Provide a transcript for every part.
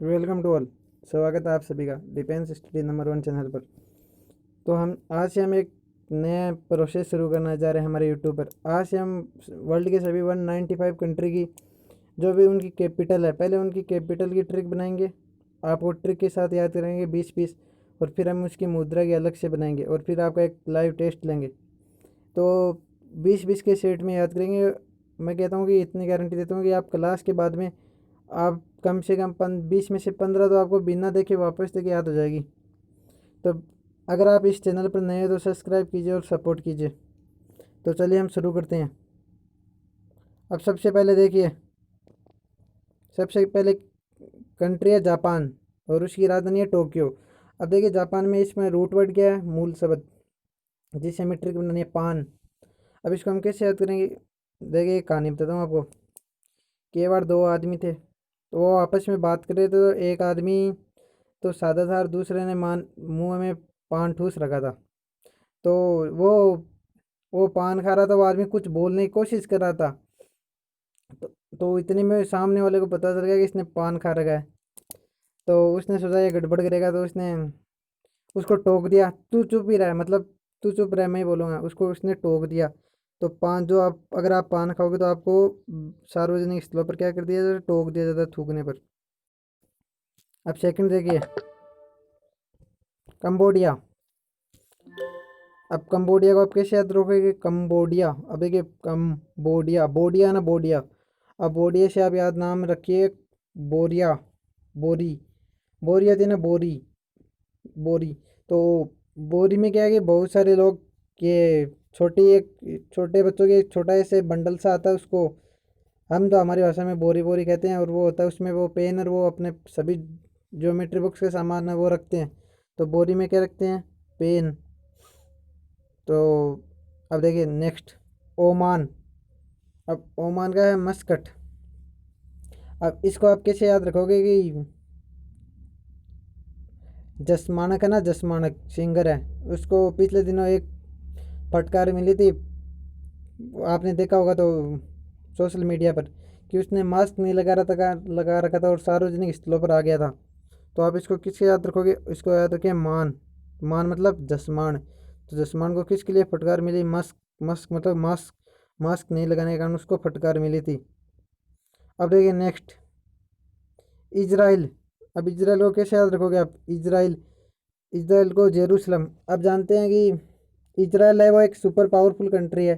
Welcome to all. स्वागत है आप सभी का डिफेंस स्टडी नंबर 1 चैनल पर। तो हम आज से हम एक नया प्रोसेस शुरू करना चाह रहे हैं हमारे यूट्यूब पर। आज से हम वर्ल्ड के सभी 195 कंट्री की जो भी उनकी कैपिटल है, पहले उनकी कैपिटल की ट्रिक बनाएंगे। आप वो ट्रिक के साथ याद करेंगे 20-20, और फिर हम उसकी मुद्रा की अलग से बनाएंगे और फिर आपका एक लाइव टेस्ट लेंगे। तो 20-20 के सेट में याद करेंगे। मैं कहता हूँ कि इतनी गारंटी देता हूँ कि आप क्लास के बाद में आप कम से कम 20 में से 15 तो आपको बिना देखे वापस देखे याद हो जाएगी। तो अगर आप इस चैनल पर नए हो तो सब्सक्राइब कीजिए और सपोर्ट कीजिए। तो चलिए हम शुरू करते हैं। अब सबसे पहले देखिए, सबसे पहले कंट्री है जापान और उसकी राजधानी है टोक्यो। अब देखिए जापान में इसमें रूट वर्ड क्या है, मूल शब्द जिसे हमें ट्रिक बनानी है, पान। अब इसको हम कैसे याद करेंगे? देखिए एक कहानी बताता हूँ आपको। कि एक बार दो आदमी थे, तो वो आपस में बात कर रहे थे। तो एक आदमी तो सादा था और दूसरे ने मान मुंह में पान ठूस रखा था। तो वो वो पान खा रहा था, वो आदमी कुछ बोलने की कोशिश कर रहा था। तो, तो इतने में सामने वाले को पता चल गया कि इसने पान खा रखा है। तो उसने सोचा ये गड़बड़ करेगा, तो उसने उसको टोक दिया, तू चुप ही रहा है, मतलब तू चुप रहा, मैं ही बोलूँगा। उसको उसने टोक दिया। तो पान जो आप अगर आप पान खाओगे तो आपको सार्वजनिक स्थलों पर क्या कर दिया जाता है, टोक दिया जाता है थूकने पर। अब सेकंड देखिए, कंबोडिया। अब कंबोडिया को आप कैसे याद रखोगे? कंबोडिया। अब देखिए कंबोडिया, बोडिया ना बोडिया। अब बोडिया से आप याद नाम रखिए बोरिया, बोरी। बोरी आती है ना, बोरी, बोरी। तो बोरी में क्या है कि बहुत सारे लोग के छोटी एक छोटे बच्चों के एक छोटा ऐसे बंडल सा आता है, उसको हम तो हमारी भाषा में बोरी बोरी कहते हैं। और वो होता है उसमें वो पेन और वो अपने सभी ज्योमेट्री बॉक्स के सामान है वो रखते हैं। तो बोरी में क्या रखते हैं? पेन। तो अब देखिए नेक्स्ट, ओमान। अब ओमान का है मस्कट। अब इसको आप कैसे याद रखोगे कि जसमानक है ना, जसमानक सिंगर है, उसको पिछले दिनों एक फटकार मिली थी, आपने देखा होगा तो सोशल मीडिया पर, कि उसने मास्क नहीं लगा रखा था और सार्वजनिक स्थलों पर आ गया था। तो आप इसको किसके याद रखोगे? इसको याद रखें मान। मान मतलब जसमान। तो जसमान को किसके लिए फटकार मिली? मस्क। मस्क मतलब मास्क, मास्क नहीं लगाने के कारण उसको फटकार मिली थी। अब देखिए नेक्स्ट, इजराइल। अब इजराइल को कैसे याद रखोगे आप? इजराइल, इजराइल को जेरूसलम। अब जानते हैं कि इजराइल है वो एक सुपर पावरफुल कंट्री है।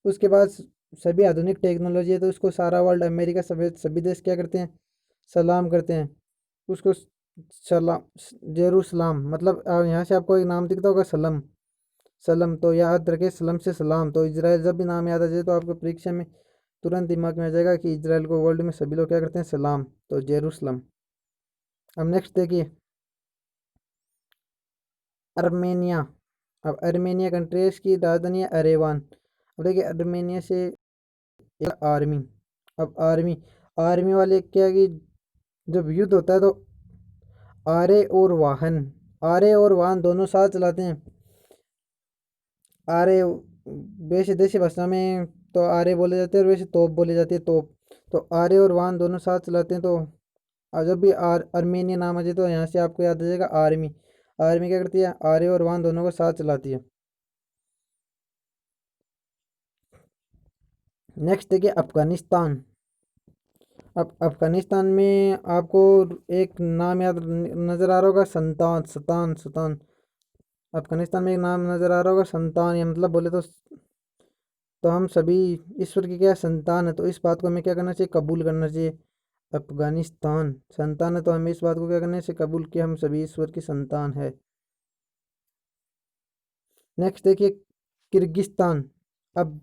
उसके पास सभी आधुनिक टेक्नोलॉजी है। तो उसको सारा वर्ल्ड, अमेरिका समेत सभी देश क्या करते हैं? सलाम करते हैं उसको। सलाम, जेरूसलाम मतलब यहाँ से आपको एक नाम दिखता होगा, सलम। सलम तो याद रखे, सलम से सलाम। तो इजराइल जब भी नाम याद आ जाए तो आपको परीक्षा में तुरंत दिमाग में आ जाएगा कि इजराइल को वर्ल्ड में सभी लोग क्या करते हैं? सलाम। तो जेरूसलम। अब नेक्स्ट देखिए, अर्मेनिया। अब अर्मेनिया कंट्री है, इसकी राजधानी है अरेवान। अब देखिए अर्मेनिया से एक आर्मी। अब आर्मी, आर्मी वाले क्या है कि जब युद्ध होता है तो आरे और वाहन, आरे और वाहन दोनों साथ चलाते हैं। आरे वैसे देसी भाषा में तो आरे बोले जाते हैं और वैसे तोप बोली जाती है, तोप। तो आरे और वाहन दोनों साथ चलाते हैं। तो जब भी अर्मेनिया नाम आ जाए तो यहाँ से आपको याद आ जाएगा आर्मी। आर्मी क्या करती है? आरे और वाहन दोनों को साथ चलाती है। नेक्स्ट देखिए, अफगानिस्तान। अब अफगानिस्तान में आपको एक नाम याद नज़र आ रहा होगा, संतान, सतान, सतान। अफगानिस्तान में एक नाम नज़र आ रहा होगा, संतान। या मतलब बोले तो हम सभी ईश्वर की क्या संतान है। तो इस बात को हमें क्या करना चाहिए? कबूल करना चाहिए। अफगानिस्तान संतान है तो हमें इस बात को क्या करना चाहिए? कबूल किया, हम सभी ईश्वर की संतान है। नेक्स्ट देखिए, किर्गिस्तान। अब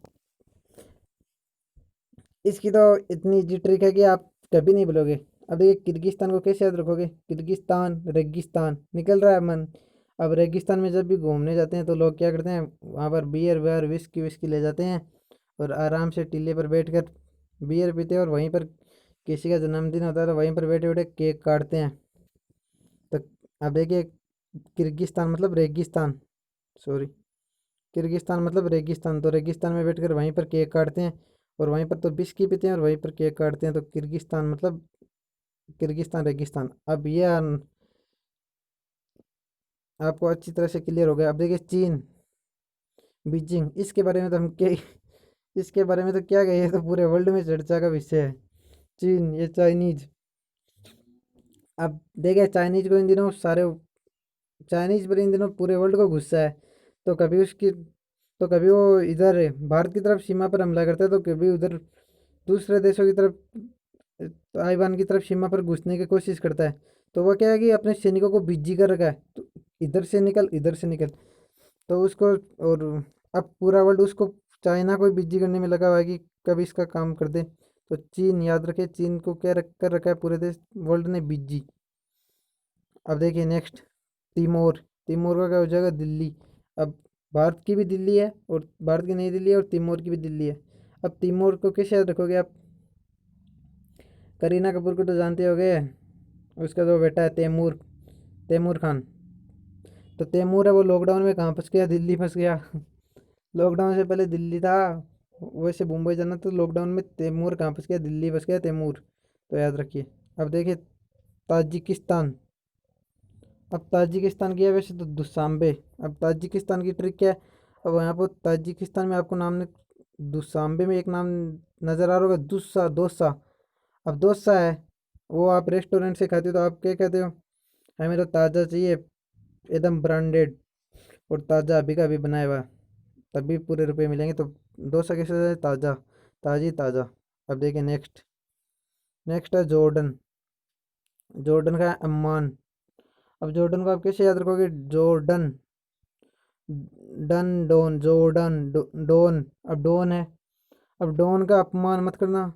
इसकी तो इतनी इजी ट्रिक है कि आप कभी नहीं भूलोगे। अब देखिए किर्गिस्तान को कैसे याद रखोगे? किर्गिस्तान, रेगिस्तान, निकल रहा है मन। अब रेगिस्तान में जब भी घूमने जाते हैं तो लोग क्या करते हैं? वहाँ पर बियर वेयर विस्की विस्की ले जाते हैं और आराम से टीले पर बैठकर बियर पीते हैं। और वहीं पर किसी का जन्मदिन होता है तो वहीं पर बैठे बैठे केक काटते हैं। तो अब देखिए, किर्गिस्तान मतलब रेगिस्तान, सॉरी, किर्गिस्तान मतलब रेगिस्तान। तो रेगिस्तान में बैठकर वहीं पर केक काटते हैं और वहीं पर तो बिस्की पीते हैं और वहीं पर केक काटते हैं। तो किर्गिस्तान मतलब किर्गिस्तान, रेगिस्तान। अब ये आपको अच्छी तरह से क्लियर हो गया। अब देखिए चीन, बीजिंग, इसके बारे में तो हम क्या इसके बारे में तो क्या कहिए, तो पूरे वर्ल्ड में चर्चा का विषय है। चीन, ये चाइनीज। अब देखिए चाइनीज को इन दिनों सारे चाइनीज पर इन दिनों पूरे वर्ल्ड को गुस्सा है। तो कभी उसकी तो कभी वो इधर भारत की तरफ सीमा पर हमला करता है, तो कभी उधर दूसरे देशों की तरफ, ताइवान की तरफ सीमा पर घुसने की कोशिश करता है। तो वो क्या है कि अपने सैनिकों को बिजी कर रखा है, तो इधर से निकल, इधर से निकल। तो उसको, और अब पूरा वर्ल्ड उसको, चाइना को बिजी करने में लगा हुआ है कि कभी इसका काम कर दे। तो चीन, याद रखे, चीन को क्या कर रखा है पूरे देश वर्ल्ड ने बिजी। अब देखिए नेक्स्ट, तिमोर। तिमोर का क्या हो जाएगा, दिल्ली। अब भारत की भी दिल्ली है, और भारत की नई दिल्ली है, और तिमोर की भी दिल्ली है। अब तिमोर को कैसे याद रखोगे आप? करीना कपूर को तो जानते होगे, उसका जो बेटा है तैमूर, तैमूर खान। तो तैमूर है, वो लॉकडाउन में कहाँ फंस गया, दिल्ली फंस गया। लॉकडाउन से पहले दिल्ली था, वैसे मुंबई जाना, तो लॉकडाउन में तैमूर कहाँ फंस गया, दिल्ली फंस गया तैमूर। तो याद रखिए। अब देखिए ताजिकिस्तान। अब ताजिकिस्तान की है वैसे तो दुशांबे। अब ताजिकिस्तान की ट्रिक क्या है? अब यहाँ पर ताजिकिस्तान में आपको नाम दुशांबे में एक नाम नज़र आ रहा होगा, दुस्सा, डोसा। अब डोसा है, वो आप रेस्टोरेंट से खाते हो तो आप क्या कहते हो? हमें तो ताज़ा चाहिए, एकदम ब्रांडेड, और ताज़ा अभी का अभी बनाया हुआ, तभी पूरे रुपए मिलेंगे। तो डोसा कैसे है? ताज़ा, ताज़ी ताज़ा। अब देखिए नेक्स्ट, नेक्स्ट है जॉर्डन। जॉर्डन का है अम्मान। अब जॉर्डन को आप कैसे याद रखोगे? Jordan, done, Don, Jordan, Don. अब डोन है, अब डोन का अपमान मत करना।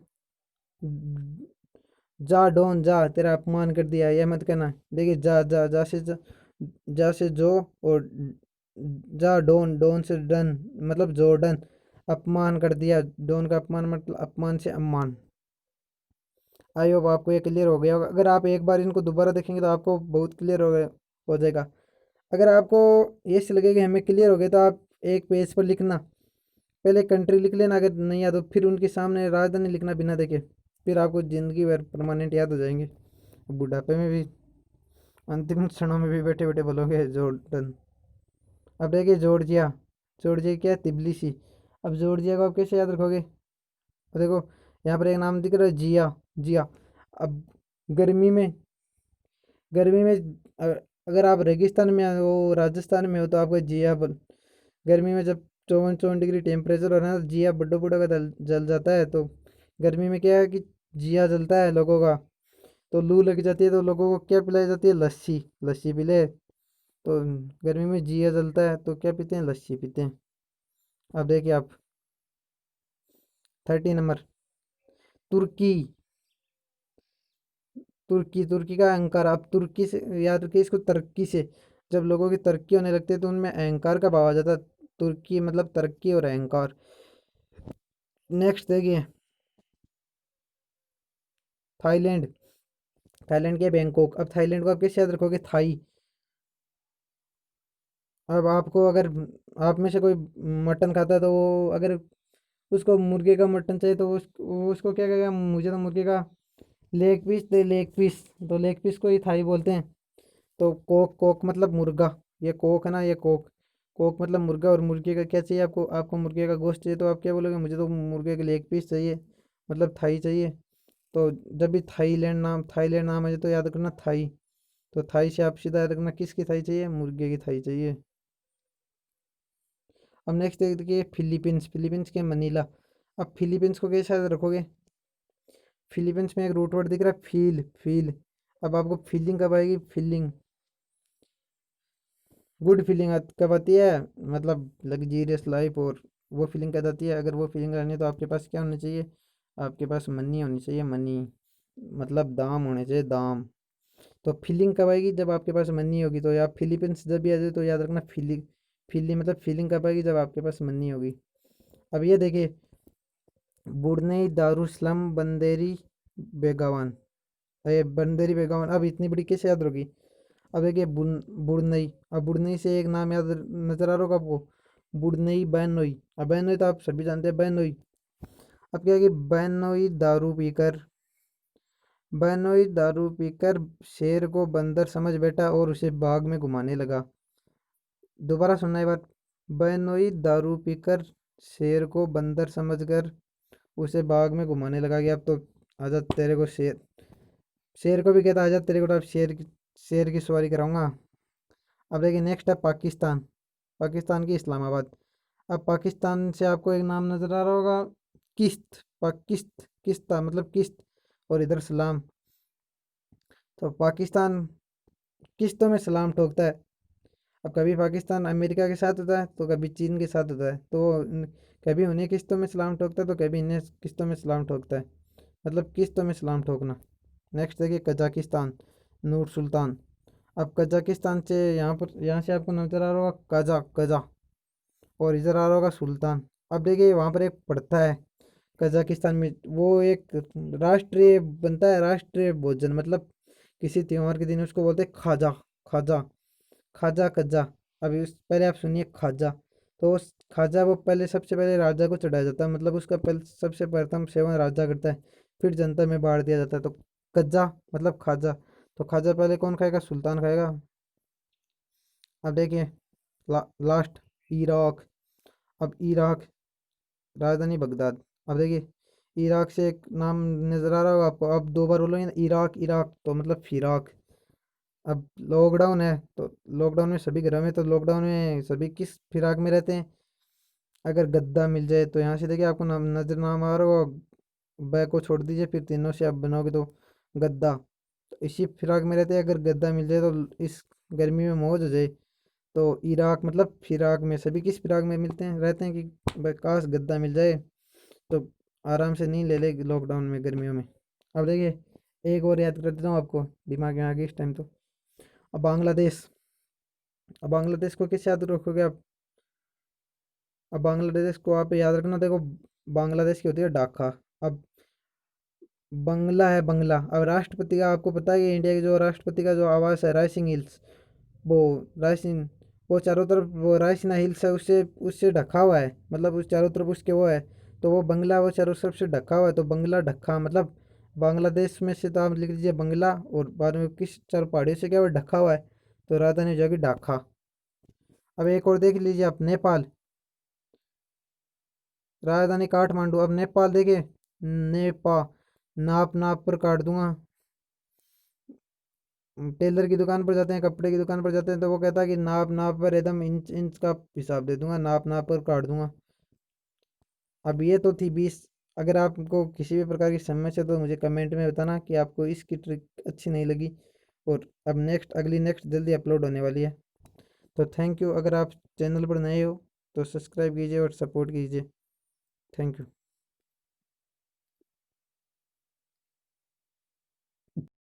जा डोन जा, तेरा अपमान कर दिया, ये मत करना। देखिए जा, जा से जो, और जा डोन, डोन से डन, मतलब जॉर्डन। अपमान कर दिया, डोन का अपमान मतलब अपमान से सम्मान। आई होप आपको ये क्लियर हो गया होगा। अगर आप एक बार इनको दोबारा देखेंगे तो आपको बहुत क्लियर हो जाएगा। अगर आपको ये से लगे कि हमें क्लियर हो गया, तो आप एक पेज पर लिखना, पहले कंट्री लिख लेना, अगर नहीं याद हो फिर उनके सामने राजधानी लिखना बिना देखे। फिर आपको ज़िंदगी भर परमानेंट याद हो जाएंगे, बुढ़ापे में भी, अंतिम क्षणों में भी बैठे बैठे बोलोगे जॉर्डन। अब देखिए जॉर्जिया। जॉर्जिया क्या है? तिबलिसी। अब जॉर्जिया को आप कैसे याद रखोगे? अब देखो, यहाँ पर एक नाम दिख रहा है, जिया, जिया। अब गर्मी में, गर्मी में अगर आप रेगिस्तान में हो, राजस्थान में हो, तो आपका जिया गर्मी में जब 54 54 डिग्री टेम्परेचर हो रहा है, तो जिया बड्डो बड्डो का जल जाता है। तो गर्मी में क्या है कि जिया जलता है लोगों का, तो लू लग जाती है, तो लोगों को क्या पिलाई जाती है? लस्सी, लस्सी पी ले। तो गर्मी में जिया जलता है, तो क्या पीते हैं? लस्सी पीते हैं। अब देखिए आप, 30 नंबर, तुर्की। तुर्की, तुर्की का अहंकार। आप तुर्की से याद रखिए, इसको तरक्की से, जब लोगों की तरक्की होने लगती है तो उनमें अहंकार का भाव आ जाता है। तुर्की मतलब तरक्की और अहंकार। नेक्स्ट देखिए, थाईलैंड। थाईलैंड के बैंकॉक। अब थाईलैंड को आप कैसे याद रखोगे? थाई। अब आपको अगर, आप में से कोई मटन खाता है, तो वो अगर उसको मुर्गे का मटन चाहिए, तो वो उसको क्या कहेगा? मुझे तो मुर्गे का लेग पीस दे, लेग पीस। तो लेग पीस को ही थाई बोलते हैं। तो कोक, कोक मतलब मुर्गा, ये कोक है ना, ये कोक, कोक मतलब मुर्गा। और मुर्गे का क्या चाहिए आपको? आपको मुर्गे का गोश्त चाहिए, तो आप क्या बोलोगे? मुझे तो मुर्गे के लेग पीस चाहिए, मतलब थाई चाहिए। तो जब भी थाईलैंड नाम है तो याद रखना थाई। तो थाई से आप सीधा याद रखना किसकी थाई चाहिए? मुर्गे की थाई चाहिए। अब नेक्स्ट देखिए फिलीपींस। फिलीपींस के मनीला। अब फिलीपींस को कैसे याद रखोगे? फिलीपींस में एक रूट वर्ड दिख रहा है, फील, फील। अब आपको फीलिंग कब आएगी? फीलिंग, गुड फीलिंग कब आती है? मतलब लग्जीरियस लाइफ, और वो फीलिंग कब आती है? अगर वो फीलिंग आनी है तो आपके पास क्या होना चाहिए? आपके पास मनी होनी चाहिए, मनी, मतलब दाम होने चाहिए, दाम। तो फीलिंग कब आएगी? जब आपके पास मनी होगी। तो आप फिलीपींस जब भी आ जाए तो याद रखना फीलिंग, फीलिंग मतलब फीलिंग कब आएगी? जब आपके पास मनी होगी। अब ये देखिए, बुड़नई दारुसलाम बंदेरी बेगावन, ये बंदेरी बेगावन। अब इतनी बड़ी कैसे याद होगी? अब देखिए बुड़नई। अब बुड़नई से एक नाम याद नजर आ रहा होगा आपको, बुड़नई बैनोई। अब बैनोई तो आप सभी जानते हैं, बैनोई। अब क्या है कि बैनोई दारू पीकर, बहनोई दारू पीकर शेर को बंदर समझ बैठा और उसे बाग में घुमाने लगा। दोबारा सुनना ये बात। बहनोई दारू पीकर शेर को बंदर समझकर उसे बाग में घुमाने लगा कि अब तो आजा तेरे को शेर को भी कहता आजा तेरे को तो अब शेर की सवारी कराऊंगा। अब देखिए नेक्स्ट है पाकिस्तान। पाकिस्तान की इस्लामाबाद। अब पाकिस्तान से आपको एक नाम नजर आ रहा होगा, किस्त। किस्ता मतलब किस्त, और इधर सलाम। तो पाकिस्तान किस्तों में सलाम ठोकता है। अब कभी पाकिस्तान अमेरिका के साथ होता है तो कभी चीन के साथ होता है, तो कभी उन्हें किस्तों में सलाम ठोकता है तो कभी इन्हें किस्तों में सलाम ठोकता है, मतलब किस्तों में सलाम ठोकना। नेक्स्ट देखिए कजाकिस्तान, नूर सुल्तान। अब कजाकिस्तान से यहाँ से आपको नजर आ रहा होगा कजा कजा, और इधर आ रहा होगा सुल्तान। अब देखिए वहाँ पर एक पड़ता है कजाकिस्तान में, वो एक राष्ट्रीय बनता है, राष्ट्रीय भोजन, मतलब किसी त्योहार के दिन उसको बोलते हैं खाजा। खाजा खाजा कज्जा। अभी पहले आप सुनिए खाजा। तो उस खाजा वो पहले सबसे पहले राजा को चढ़ाया जाता है, मतलब उसका पहले सबसे प्रथम सेवन राजा करता है, फिर जनता में बांट दिया जाता है। तो कज्जा मतलब खाजा। तो खाजा पहले कौन खाएगा? सुल्तान खाएगा। अब देखिए लास्ट इराक। अब इराक, राजधानी बगदाद। अब देखिए इराक से एक नाम नजर आ रहा होगा आपको, अब दो बार बोलोगे ना इराक इराक तो मतलब फिराक। अब लॉकडाउन है तो लॉकडाउन में सभी घरों में, तो लॉकडाउन में सभी किस फिराक में रहते हैं? अगर गद्दा मिल जाए तो यहाँ से देखिए आपको नाम आ रहा होगा, बै को छोड़ दीजिए फिर तीनों से आप बनाओगे तो गद्दा। तो इसी फिराक में रहते हैं, अगर गद्दा मिल जाए तो इस गर्मी में मौज हो जाए। तो इराक मतलब फिराक में, सभी किस फिराक में मिलते हैं रहते हैं कि भाई काश गद्दा मिल जाए तो आराम से नींद ले ले लॉकडाउन में गर्मियों में। अब देखिए एक और याद कर देता हूँ आपको, दिमाग में आ गई इस टाइम तो। अब बांग्लादेश। अब बांग्लादेश को किस याद रखोगे आप? अब बांग्लादेश को आप याद रखना, देखो बांग्लादेश की होती है ढाका। अब बंगला है बंगला। अब राष्ट्रपति का आपको पता है कि इंडिया के जो राष्ट्रपति का जो आवास है राइसिंग हिल्स, वो राइसिंग, वो चारों तरफ वो राइसिना हिल्स है, उससे उससे ढका हुआ है, मतलब उस चारों तरफ उसके वो है। तो वो बंगला वो चारों तरफ से ढका हुआ है, तो बंगला ढक्का मतलब बांग्लादेश में से तो आप लिख लीजिए बंगला, और बाद में किस चारों पहाड़ियों से क्या वो ढका हुआ है, तो राजधानी हो जाएगी ढाका। अब एक और देख लीजिए आप, नेपाल। राजधानी काठमांडू। अब नेपाल देखिए, नेपा, नाप नाप पर काट दूंगा। टेलर की दुकान पर जाते हैं, कपड़े की दुकान पर जाते हैं, तो वो कहता है कि नाप नाप पर एकदम इंच इंच का हिसाब दे दूंगा, नाप नाप पर काट दूंगा। अब ये तो थी 20। अगर आपको किसी भी प्रकार की समस्या तो मुझे कमेंट में बताना कि आपको इसकी ट्रिक अच्छी नहीं लगी। और अब नेक्स्ट जल्दी अपलोड होने वाली है। तो थैंक यू। अगर आप चैनल पर नए हो तो सब्सक्राइब कीजिए और सपोर्ट कीजिए। Thank you.